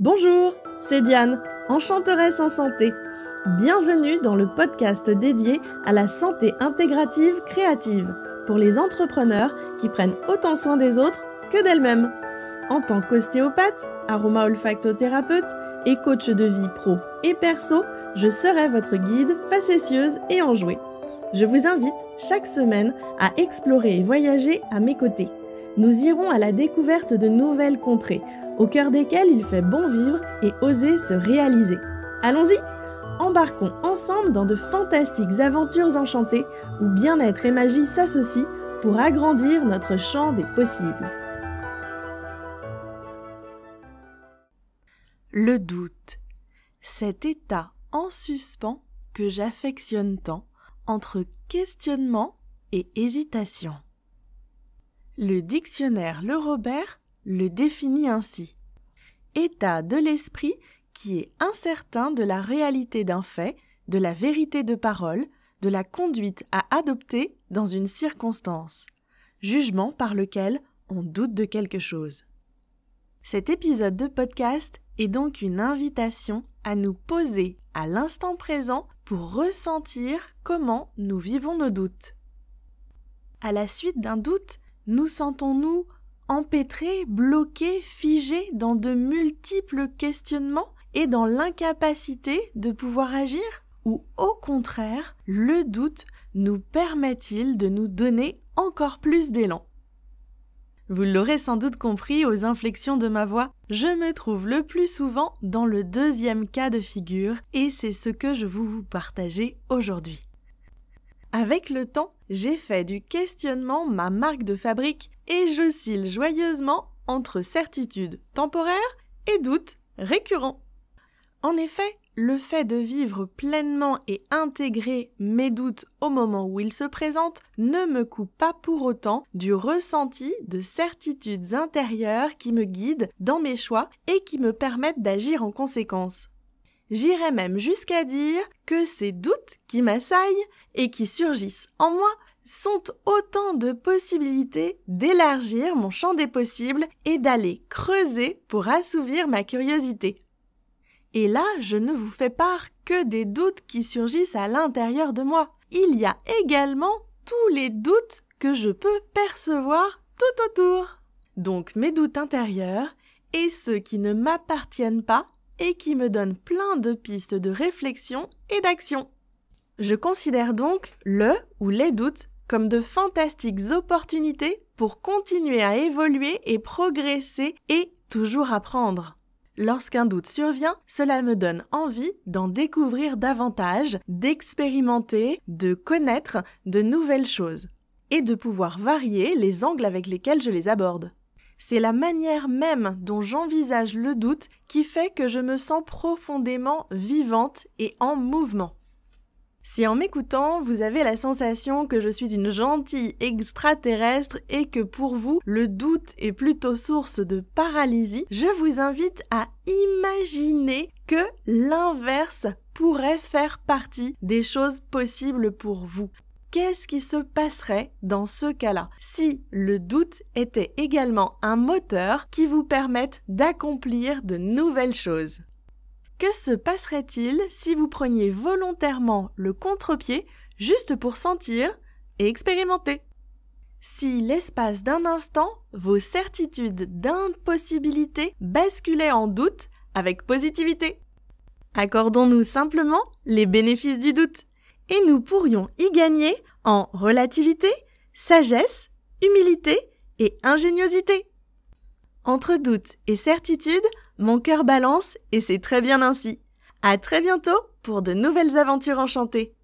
Bonjour, c'est Diane, enchanteresse en santé. Bienvenue dans le podcast dédié à la santé intégrative créative pour les entrepreneurs qui prennent autant soin des autres que d'elles-mêmes. En tant qu'ostéopathe, aroma-olfactothérapeute et coach de vie pro et perso, je serai votre guide facétieuse et enjouée. Je vous invite chaque semaine à explorer et voyager à mes côtés. Nous irons à la découverte de nouvelles contrées, au cœur desquelles il fait bon vivre et oser se réaliser. Allons-y! Embarquons ensemble dans de fantastiques aventures enchantées où bien-être et magie s'associent pour agrandir notre champ des possibles. Le doute, cet état en suspens que j'affectionne tant, entre questionnement et hésitation. Le dictionnaire Le Robert le définit ainsi. État de l'esprit qui est incertain de la réalité d'un fait, de la vérité de parole, de la conduite à adopter dans une circonstance. Jugement par lequel on doute de quelque chose. Cet épisode de podcast est donc une invitation à nous poser à l'instant présent pour ressentir comment nous vivons nos doutes. À la suite d'un doute, nous sentons-nous empêtrés, bloqués, figés dans de multiples questionnements et dans l'incapacité de pouvoir agir? Ou au contraire, le doute nous permet-il de nous donner encore plus d'élan? Vous l'aurez sans doute compris aux inflexions de ma voix, je me trouve le plus souvent dans le deuxième cas de figure et c'est ce que je veux vous partager aujourd'hui. Avec le temps, j'ai fait du questionnement ma marque de fabrique et j'oscille joyeusement entre certitude temporaire et doute récurrent. En effet, le fait de vivre pleinement et intégrer mes doutes au moment où ils se présentent ne me coupe pas pour autant du ressenti de certitudes intérieures qui me guident dans mes choix et qui me permettent d'agir en conséquence. J'irais même jusqu'à dire que ces doutes qui m'assaillent et qui surgissent en moi sont autant de possibilités d'élargir mon champ des possibles et d'aller creuser pour assouvir ma curiosité. Et là, je ne vous fais part que des doutes qui surgissent à l'intérieur de moi. Il y a également tous les doutes que je peux percevoir tout autour. Donc mes doutes intérieurs et ceux qui ne m'appartiennent pas et qui me donnent plein de pistes de réflexion et d'action. Je considère donc le ou les doutes comme de fantastiques opportunités pour continuer à évoluer et progresser et toujours apprendre. Lorsqu'un doute survient, cela me donne envie d'en découvrir davantage, d'expérimenter, de connaître de nouvelles choses et de pouvoir varier les angles avec lesquels je les aborde. C'est la manière même dont j'envisage le doute qui fait que je me sens profondément vivante et en mouvement. Si en m'écoutant, vous avez la sensation que je suis une gentille extraterrestre et que pour vous, le doute est plutôt source de paralysie, je vous invite à imaginer que l'inverse pourrait faire partie des choses possibles pour vous. Qu'est-ce qui se passerait dans ce cas-là si le doute était également un moteur qui vous permette d'accomplir de nouvelles choses? Que se passerait-il si vous preniez volontairement le contre-pied juste pour sentir et expérimenter? Si l'espace d'un instant, vos certitudes d'impossibilité basculaient en doute avec positivité? Accordons-nous simplement les bénéfices du doute. Et nous pourrions y gagner en relativité, sagesse, humilité et ingéniosité. Entre doute et certitude, mon cœur balance et c'est très bien ainsi. À très bientôt pour de nouvelles aventures enchantées.